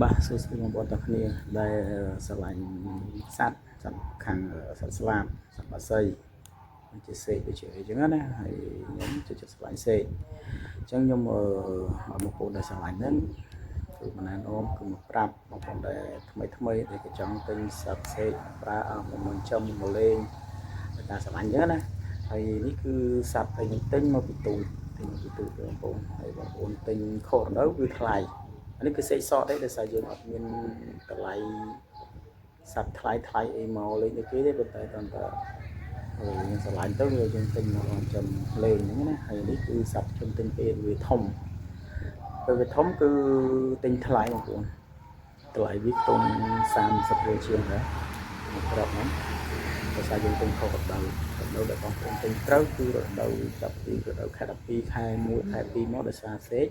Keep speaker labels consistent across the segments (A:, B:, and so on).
A: បាទសួស្តីបងប្អូនទាំងគ្នាដែលស្រឡាញ់សត្វខាងសត្វស្លាបសត្វបក្សីជាសេកដូចជាអីចឹងណាហើយខ្ញុំចូលស្រឡាញ់សេកអញ្ចឹងខ្ញុំបងប្អូនដែលស្រឡាញ់ហ្នឹងគឺមិនណានអូមគឺមកប្រាប់បងប្អូនដែលថ្មីដែលក៏ចង់ទិញសត្វសេកប្រើមកចំមកលេងតែស្រឡាញ់ចឹងណាហើយនេះគឺសត្វដែលខ្ញុំទិញមកពីទូបងប្អូនហើយបងប្អូនទិញខុសរដូវគឺថ្លៃនេះគឺសេកសក់ទេដោយសារយើងអត់មានតម្លៃសត្វថ្លៃអីមកលេងដូចគេទេប៉ុន្តែតើយើងស្រឡាញ់ទៅយើងទិញមកចំលេងហ្នឹងណាហើយនេះគឺសត្វខ្ញុំទិញពេលវាធំពេលវាធំគឺទិញថ្លៃបងប្អូនថ្លៃវាខ្ទង់30រៀលជាងដែរក្របហ្នឹងដោយសារយើងទិញខុសរដូវដែលបងប្អូនទិញត្រូវគឺរដូវចាប់ពីរដូវខែ12ខែ1ខែ2មកដោយសារសេក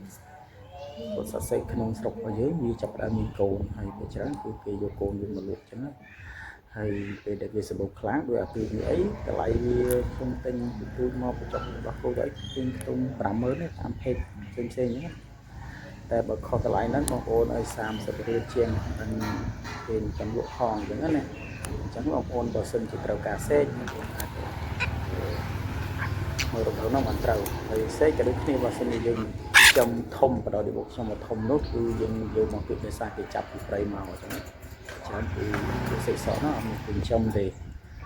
A: គាត់សរសេរក្នុងស្រុករបស់យើងវាចាប់ផ្ដើមមានកូនហើយពេលច្រើនគឺគេយកកូនវាមកលក់ចឹងណាហើយពេលដែលវាសម្បូរខ្លាំងដោយអាពីនេះអីតម្លៃវាខ្ញុំទិញពីទូមកបញ្ចុះរបស់គោទៅទិញខ្ទង់50000តាមភេទផ្សេងចឹងណាតែបើខុសតម្លៃហ្នឹងបងប្អូនឲ្យ30រៀលជាងហ្នឹងគេចាំលក់ផងចឹងណាអញ្ចឹងបងប្អូនបើសិនជាត្រូវការសេកមើលរដូវហ្នឹងមិនត្រូវហើយសេកក៏ដូចគ្នាបើសិនជាយើងចំធំបដិបត្តិខ្ញុំមកធំនោះគឺយើងយកមកពីភាសាគេចាប់ពីព្រៃមកអញ្ចឹងច្រើនគឺសេកសក់នោះអត់មានពេញចំទេ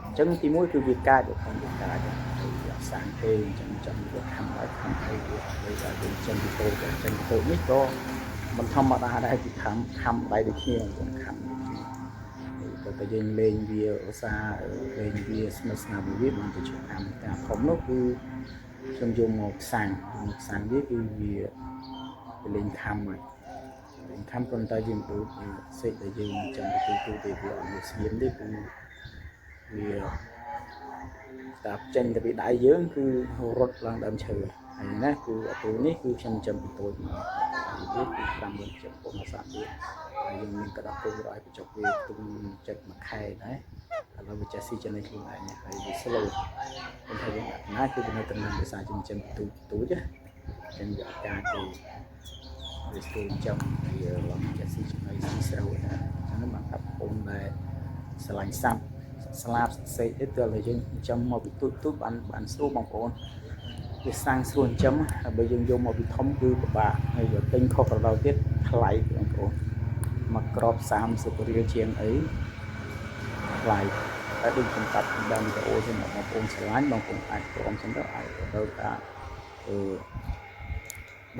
A: អញ្ចឹងទី1គឺវាកាចរបស់វាកាចហើយវាសាំងទេអញ្ចឹងចាំវាខំឲ្យវាឲ្យតែយើងចំពីតូចនេះក៏មិនធម្មតាដែរពីខំដៃដូចគ្នាបងខំតែយើងលេងវាឧស្សាហ៍លេងវាស្និទ្ធស្នាលវាមិនទៅជួយតាមការធំនោះគឺខ្ញុំយកមកផ្សាំងវាគឺវាលេងខំហើយលេងខំប៉ុន្តែយើងដូចសេកដែលយើងចាំទៅទេវាអត់មានស្ងៀមទេគឺវាតាចេញទៅពីដៃយើងគឺរត់ឡើងដើមឈើហើយណាគឺអត់ទូនេះគឺខ្ញុំចាំពីតូចមកវាគឺ50000ចិត្តពុកមកសាក់ទៀតហើយយើងមានក្តាប់ពុករយបញ្ចុកវាទុំចិត្តមួយខែដែរឥឡូវវាចេះស៊ីចំណេញខ្លួនឯងហើយវា slow ប៉ុន្តែយើងដាក់ណាគឺនៅតំណែងភាសាចិញ្ចឹមទូចណាចឹងយកការទៅវាស្ទូលចំវាឡើងចេះស៊ីចំណេញស៊ីស្រូវណាចឹងបានប្រាប់បងដែលស្រឡាញ់សត្វស្លាបសេកទៅតែយើងចំមកពីទូចបានស្រួលបងប្អូនវាសាំងស្រួលចិញ្ចឹមហើយបើយើងយកមកពីធំគឺពិបាកហើយបើទិញខុសរដូវទៀតថ្លៃបងប្អូនមកក្រប30រៀលជាងអីថ្លៃតែដូចខ្ញុំកាត់ដើមវីដេអូសម្រាប់បងប្អូនឆ្លាញ់បងប្អូនអាចព្រមចឹងទៅអាចទៅថា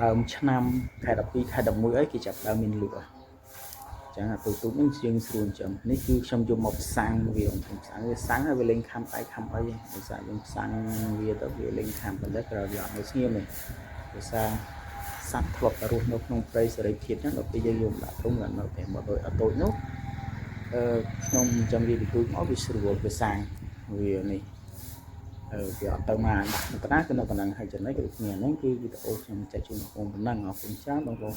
A: ដើមឆ្នាំខែ12ខែ11អីគេចាប់ដើមមានលក់ចឹងអាទូនេះជាងស្រួលចឹងនេះគឺខ្ញុំយកមកផ្សាំងវាខ្ញុំផ្សាំងហើយវាលេងខំដៃខំអីដោយសារយើងផ្សាំងវាទៅវាលេងខំប៉ុន្តែក្រោយវាអត់នៅស្ងៀមទេដោយសារសត្វធ្លាប់តែរស់នៅក្នុងព្រៃសេរីជាតិហ្នឹងដល់ពេលយើងយកដាក់ធុងនៅតែមកដោយអត់តូចនោះខ្ញុំចាំវាពីទូចមកវាស្រួលវាសាំងវានេះវាអត់ទៅមកដាក់នៅកណ្ដាលគឺនៅកណ្ដាលហើយចំណុចដូចគ្នាហ្នឹងគឺវីដេអូខ្ញុំចែកជូនបងប្អូនប៉ុណ្ណឹងអរគុណច្រើនបងប្អូន